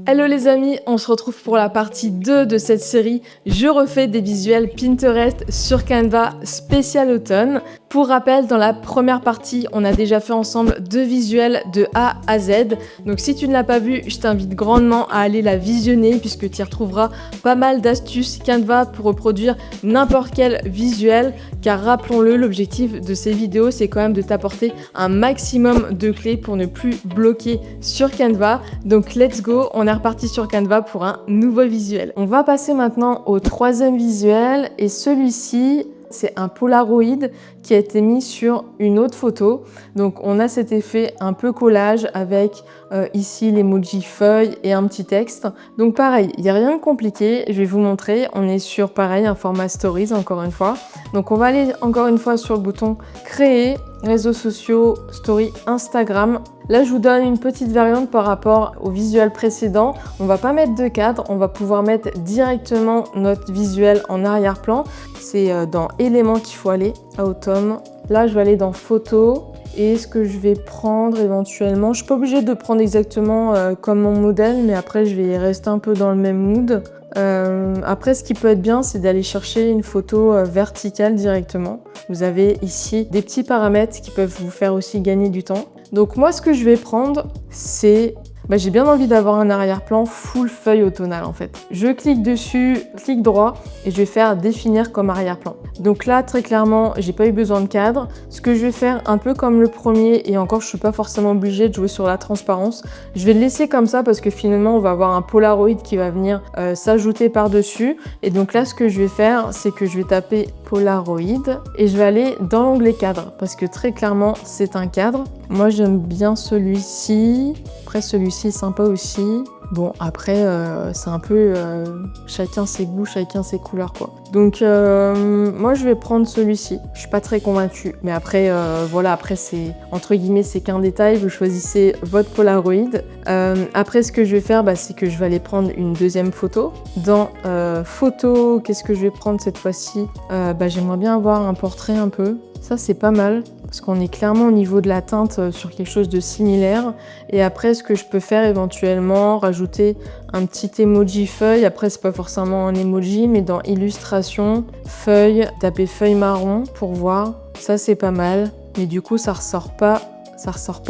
Hello les amis, on se retrouve pour la partie 2 de cette série. Je refais des visuels Pinterest sur Canva spécial automne. Pour rappel, dans la première partie, on a déjà fait ensemble 2 visuels de A à Z. Donc si tu ne l'as pas vu, je t'invite grandement à aller la visionner puisque tu y retrouveras pas mal d'astuces Canva pour reproduire n'importe quel visuel. Car rappelons-le, l'objectif de ces vidéos, c'est quand même de t'apporter un maximum de clés pour ne plus bloquer sur Canva. Donc let's go, on est reparti sur Canva pour un nouveau visuel. On va passer maintenant au troisième visuel et celui-ci, c'est un Polaroid qui a été mis sur une autre photo. Donc on a cet effet un peu collage avec ici l'emoji feuille et un petit texte. Donc pareil, il n'y a rien de compliqué, je vais vous montrer. On est sur pareil un format stories encore une fois. Donc on va aller encore une fois sur le bouton créer, réseaux sociaux, story Instagram. Là, je vous donne une petite variante par rapport au visuel précédent. On va pas mettre de cadre, on va pouvoir mettre directement notre visuel en arrière-plan. C'est dans éléments qu'il faut aller, à automne. Là, je vais aller dans photo. Et ce que je vais prendre éventuellement, je suis pas obligée de prendre exactement comme mon modèle, mais après, je vais rester un peu dans le même mood. Après, ce qui peut être bien, c'est d'aller chercher une photo verticale directement. Vous avez ici des petits paramètres qui peuvent vous faire aussi gagner du temps. Donc moi, ce que je vais prendre, c'est... j'ai bien envie d'avoir un arrière-plan full feuille automnale en fait. Je clique dessus, clic droit et je vais faire définir comme arrière-plan. Donc là, très clairement, j'ai pas eu besoin de cadre. Ce que je vais faire, un peu comme le premier, et encore, je suis pas forcément obligée de jouer sur la transparence. Je vais le laisser comme ça parce que finalement, on va avoir un Polaroid qui va venir s'ajouter par-dessus. Et donc là, ce que je vais faire, c'est que je vais taper Polaroid et je vais aller dans l'onglet cadre parce que très clairement, c'est un cadre. Moi, j'aime bien celui-ci. Après, celui-ci est sympa aussi. Bon, après, c'est un peu chacun ses goûts, chacun ses couleurs, quoi. Donc, moi, je vais prendre celui-ci. Je suis pas très convaincue. Mais après, voilà, après, c'est, entre guillemets, c'est qu'un détail. Vous choisissez votre Polaroid. Après, ce que je vais faire, c'est que je vais aller prendre une deuxième photo. Dans photo, qu'est-ce que je vais prendre cette fois-ci? J'aimerais bien avoir un portrait un peu. Ça, c'est pas mal. Parce qu'on est clairement au niveau de la teinte sur quelque chose de similaire. Et après, ce que je peux faire éventuellement, rajouter un petit emoji feuille. Après, c'est pas forcément un emoji, mais dans illustration, feuille, taper feuille marron pour voir. Ça, c'est pas mal. Mais du coup, ça ressort pas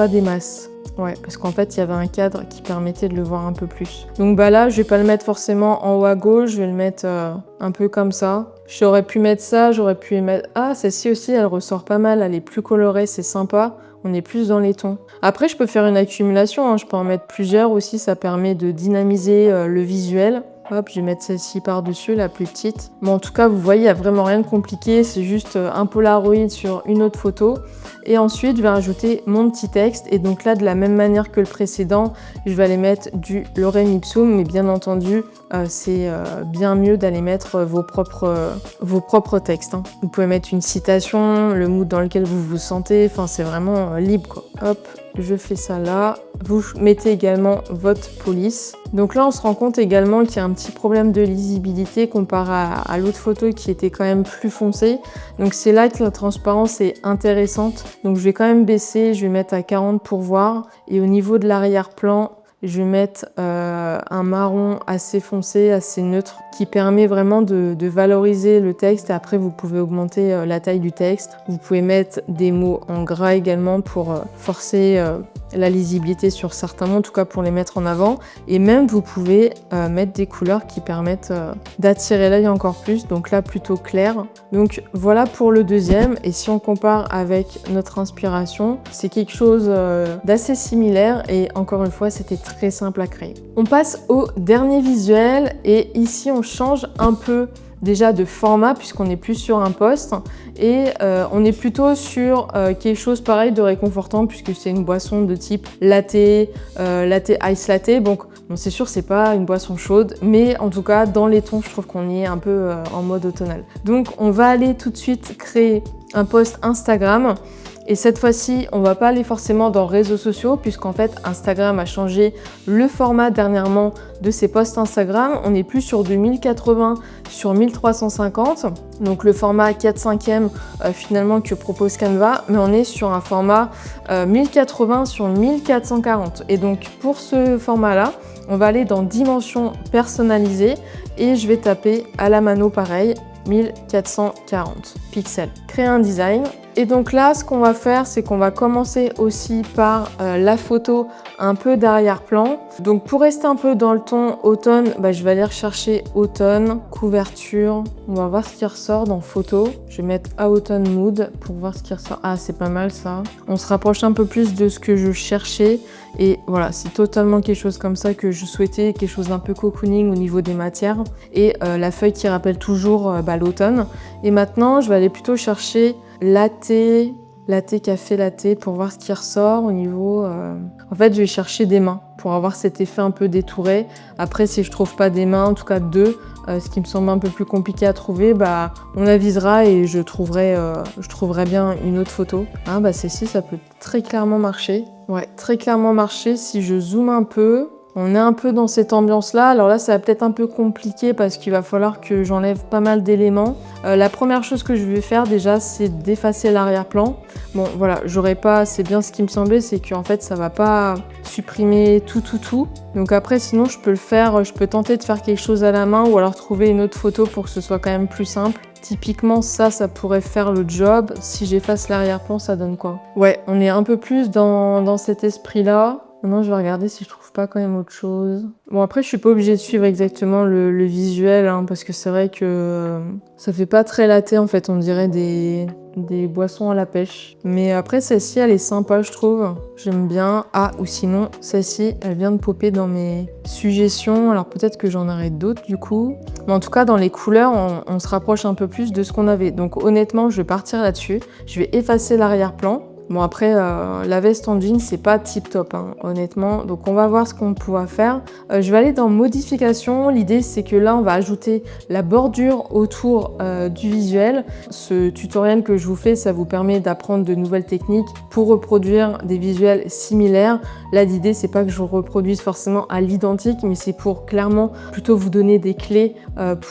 des masses. Ouais, parce qu'en fait, il y avait un cadre qui permettait de le voir un peu plus. Donc là, je vais pas le mettre forcément en haut à gauche, je vais le mettre un peu comme ça. J'aurais pu mettre ça, j'aurais pu mettre... Ah, celle-ci aussi, elle ressort pas mal, elle est plus colorée, c'est sympa. On est plus dans les tons. Après, je peux faire une accumulation, hein. Je peux en mettre plusieurs aussi, ça permet de dynamiser le visuel. Hop, je vais mettre celle-ci par-dessus, la plus petite. Mais en tout cas, vous voyez, il n'y a vraiment rien de compliqué. C'est juste un Polaroid sur une autre photo. Et ensuite, je vais rajouter mon petit texte. Et donc là, de la même manière que le précédent, je vais aller mettre du lorem ipsum. Mais bien entendu, c'est bien mieux d'aller mettre vos propres textes, hein. Vous pouvez mettre une citation, le mood dans lequel vous vous sentez. Enfin, c'est vraiment libre, quoi. Hop, je fais ça là. Vous mettez également votre police. Donc là, on se rend compte également qu'il y a un petit problème de lisibilité comparé à l'autre photo qui était quand même plus foncée. Donc c'est là que la transparence est intéressante. Donc je vais quand même baisser, je vais mettre à 40 pour voir. Et au niveau de l'arrière-plan, je vais mettre un marron assez foncé, assez neutre, qui permet vraiment de valoriser le texte. Et après, vous pouvez augmenter la taille du texte. Vous pouvez mettre des mots en gras également pour forcer la lisibilité sur certains mots, en tout cas pour les mettre en avant. Et même, vous pouvez mettre des couleurs qui permettent d'attirer l'œil encore plus. Donc là, plutôt clair. Donc voilà pour le deuxième. Et si on compare avec notre inspiration, c'est quelque chose d'assez similaire. Et encore une fois, c'était très simple à créer. On passe au dernier visuel. Et ici, on change un peu déjà de format puisqu'on n'est plus sur un post et on est plutôt sur quelque chose pareil de réconfortant puisque c'est une boisson de type latte, ice latte. Donc bon, c'est sûr c'est pas une boisson chaude, mais en tout cas dans les tons je trouve qu'on y est un peu en mode automnal. Donc on va aller tout de suite créer un post Instagram. Et cette fois-ci, on va pas aller forcément dans réseaux sociaux puisqu'en fait Instagram a changé le format dernièrement de ses posts Instagram. On n'est plus sur du 1080 sur 1350, donc le format 4/5 finalement que propose Canva, mais on est sur un format 1080 sur 1440. Et donc pour ce format-là, on va aller dans dimension personnalisée et je vais taper à la mano pareil, 1440 pixels. Créer un design. Et donc là, ce qu'on va faire, c'est qu'on va commencer aussi par la photo un peu d'arrière-plan. Donc pour rester un peu dans le ton automne, je vais aller rechercher automne, couverture. On va voir ce qui ressort dans photo. Je vais mettre à automne mood pour voir ce qui ressort. Ah, c'est pas mal ça. On se rapproche un peu plus de ce que je cherchais. Et voilà, c'est totalement quelque chose comme ça que je souhaitais, quelque chose d'un peu cocooning au niveau des matières. Et la feuille qui rappelle toujours l'automne. Et maintenant, je vais aller plutôt chercher latte, café latte pour voir ce qui ressort au niveau... En fait, je vais chercher des mains pour avoir cet effet un peu détouré. Après, si je trouve pas des mains, en tout cas deux, ce qui me semble un peu plus compliqué à trouver, on avisera et je trouverai bien une autre photo. Ah, celle-ci, ça peut très clairement marcher. Ouais, très clairement marcher si je zoome un peu. On est un peu dans cette ambiance-là. Alors là, ça va peut-être un peu compliqué parce qu'il va falloir que j'enlève pas mal d'éléments. La première chose que je vais faire déjà, c'est d'effacer l'arrière-plan. Bon, voilà, c'est bien ce qui me semblait, c'est qu'en fait, ça va pas supprimer tout. Donc après, sinon, je peux tenter de faire quelque chose à la main ou alors trouver une autre photo pour que ce soit quand même plus simple. Typiquement, ça pourrait faire le job. Si j'efface l'arrière-plan, ça donne quoi? Ouais, on est un peu plus dans cet esprit-là. Maintenant, je vais regarder si je trouve pas quand même autre chose. Bon, après, je suis pas obligée de suivre exactement le visuel, parce que c'est vrai que ça fait pas très latte, en fait. On dirait des boissons à la pêche. Mais après, celle-ci, elle est sympa, je trouve. J'aime bien. Ah, ou sinon, celle-ci, elle vient de popper dans mes suggestions. Alors, peut-être que j'en aurai d'autres, du coup. Mais en tout cas, dans les couleurs, on se rapproche un peu plus de ce qu'on avait. Donc, honnêtement, je vais partir là-dessus. Je vais effacer l'arrière-plan. Bon après, la veste en jean, c'est pas tip top, honnêtement. Donc on va voir ce qu'on pourra faire. Je vais aller dans modification. L'idée c'est que là, on va ajouter la bordure autour du visuel. Ce tutoriel que je vous fais, ça vous permet d'apprendre de nouvelles techniques pour reproduire des visuels similaires. Là, l'idée c'est pas que je reproduise forcément à l'identique, mais c'est pour clairement plutôt vous donner des clés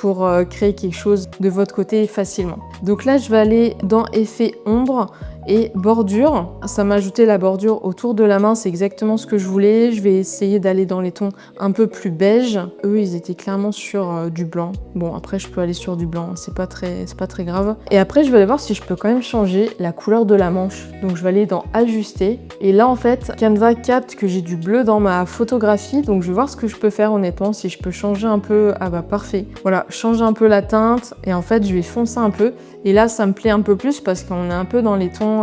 pour créer quelque chose de votre côté facilement. Donc là, je vais aller dans effet ombre et bordure. Ça m'a ajouté la bordure autour de la main, c'est exactement ce que je voulais. Je vais essayer d'aller dans les tons un peu plus beige. Eux, ils étaient clairement sur du blanc. Bon, après, je peux aller sur du blanc, c'est pas très grave. Et après, je vais aller voir si je peux quand même changer la couleur de la manche. Donc, je vais aller dans ajuster. Et là, en fait, Canva capte que j'ai du bleu dans ma photographie. Donc, je vais voir ce que je peux faire honnêtement, si je peux changer un peu. Ah parfait. Voilà, changer un peu la teinte. Et en fait, je vais foncer un peu. Et là, ça me plaît un peu plus parce qu'on est un peu dans les tons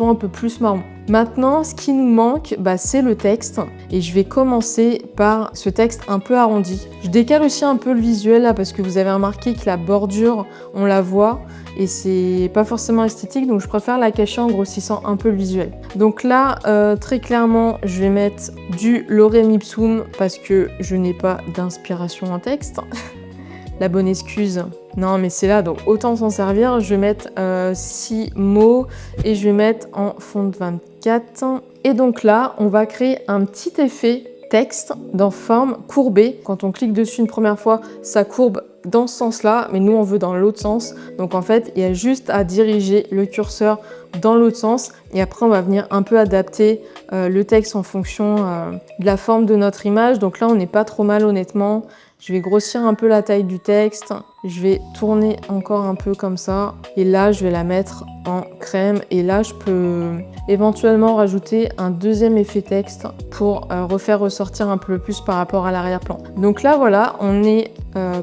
un peu plus marron. Maintenant, ce qui nous manque, c'est le texte. Et je vais commencer par ce texte un peu arrondi. Je décale aussi un peu le visuel là parce que vous avez remarqué que la bordure, on la voit. Et c'est pas forcément esthétique, donc je préfère la cacher en grossissant un peu le visuel. Donc là, très clairement, je vais mettre du lorem ipsum parce que je n'ai pas d'inspiration en texte. La bonne excuse. Non, mais c'est là, donc autant s'en servir. Je vais mettre 6 mots et je vais mettre en fond de 24. Et donc là, on va créer un petit effet texte dans forme courbée. Quand on clique dessus une première fois, ça courbe dans ce sens-là, mais nous, on veut dans l'autre sens. Donc en fait, il y a juste à diriger le curseur dans l'autre sens et après, on va venir un peu adapter le texte en fonction de la forme de notre image. Donc là, on n'est pas trop mal, honnêtement. Je vais grossir un peu la taille du texte. Je vais tourner encore un peu comme ça. Et là, je vais la mettre en crème. Et là, je peux éventuellement rajouter un deuxième effet texte pour refaire ressortir un peu plus par rapport à l'arrière-plan. Donc là, voilà, on est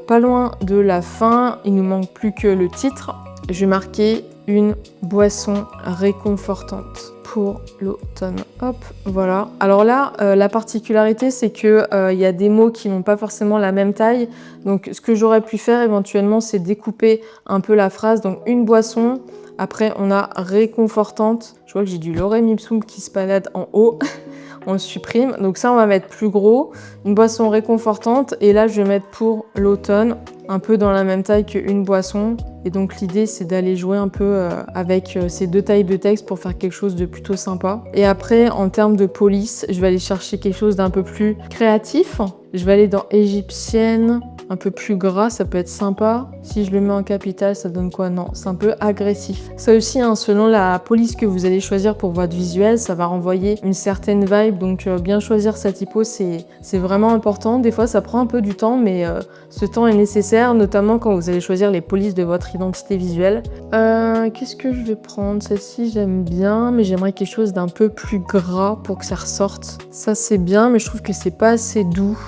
pas loin de la fin. Il nous manque plus que le titre. Je vais marquer une boisson réconfortante pour l'automne. Hop, voilà. Alors là, la particularité, c'est que y a des mots qui n'ont pas forcément la même taille. Donc, ce que j'aurais pu faire éventuellement, c'est découper un peu la phrase. Donc, une boisson. Après, on a réconfortante. Je vois que j'ai du lorem ipsum qui se balade en haut. On le supprime. Donc ça, on va mettre plus gros. Une boisson réconfortante. Et là, je vais mettre pour l'automne. un peu dans la même taille qu'une boisson. Et donc l'idée c'est d'aller jouer un peu avec ces 2 tailles de texte pour faire quelque chose de plutôt sympa. Et après, en termes de police, je vais aller chercher quelque chose d'un peu plus créatif. Je vais aller dans égyptienne, un peu plus gras, ça peut être sympa. Si je le mets en capitale, ça donne quoi? Non, c'est un peu agressif. Ça aussi, hein, selon la police que vous allez choisir pour votre visuel, ça va renvoyer une certaine vibe. Donc bien choisir sa typo, c'est vraiment important. Des fois, ça prend un peu du temps, mais ce temps est nécessaire, notamment quand vous allez choisir les polices de votre identité visuelle. Qu'est-ce que je vais prendre? Celle-ci, j'aime bien, mais j'aimerais quelque chose d'un peu plus gras pour que ça ressorte. Ça, c'est bien, mais je trouve que c'est pas assez doux.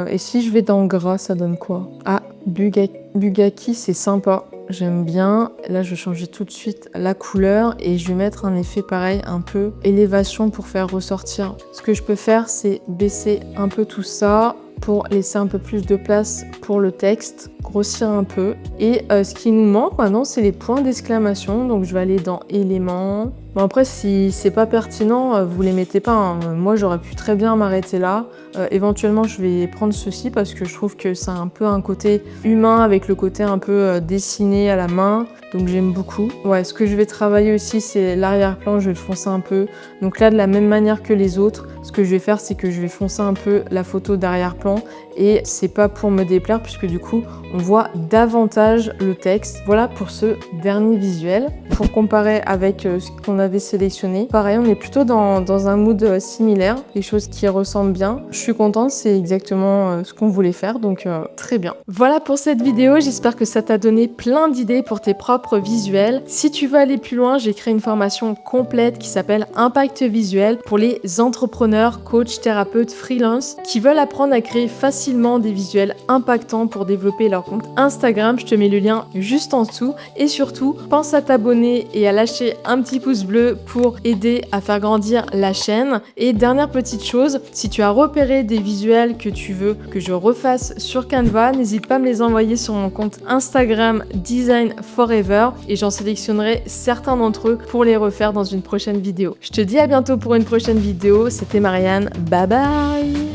Et si je vais dans gras, ça donne quoi? Ah, Bugaki, c'est sympa. J'aime bien. Là, je vais changer tout de suite la couleur et je vais mettre un effet pareil, un peu élévation pour faire ressortir. Ce que je peux faire, c'est baisser un peu tout ça pour laisser un peu plus de place pour le texte, grossir un peu. Et ce qui nous manque maintenant, c'est les points d'exclamation. Donc, je vais aller dans éléments. Bon, après, si c'est pas pertinent, vous les mettez pas, hein. Moi, j'aurais pu très bien m'arrêter là. Éventuellement, je vais prendre ceci parce que je trouve que c'est un peu un côté humain avec le côté un peu dessiné à la main. Donc, j'aime beaucoup. Ouais, ce que je vais travailler aussi, c'est l'arrière-plan. Je vais le foncer un peu. Donc là, de la même manière que les autres, ce que je vais faire, c'est que je vais foncer un peu la photo d'arrière-plan. Et c'est pas pour me déplaire puisque du coup, on voit davantage le texte. Voilà pour ce dernier visuel. Pour comparer avec ce qu'on avait sélectionné, pareil, on est plutôt dans un mood similaire, des choses qui ressemblent bien. Je suis contente, c'est exactement ce qu'on voulait faire, donc très bien. Voilà pour cette vidéo, j'espère que ça t'a donné plein d'idées pour tes propres visuels. Si tu veux aller plus loin, j'ai créé une formation complète qui s'appelle Impact Visuel pour les entrepreneurs, coachs, thérapeutes, freelance qui veulent apprendre à créer facilement des visuels impactants pour développer leur compte Instagram. Je te mets le lien juste en dessous et surtout, pense à t'abonner et à lâcher un petit pouce bleu pour aider à faire grandir la chaîne. Et dernière petite chose, si tu as repéré des visuels que tu veux que je refasse sur Canva, n'hésite pas à me les envoyer sur mon compte Instagram Design Forever et j'en sélectionnerai certains d'entre eux pour les refaire dans une prochaine vidéo. Je te dis à bientôt pour une prochaine vidéo, c'était Marianne, bye bye.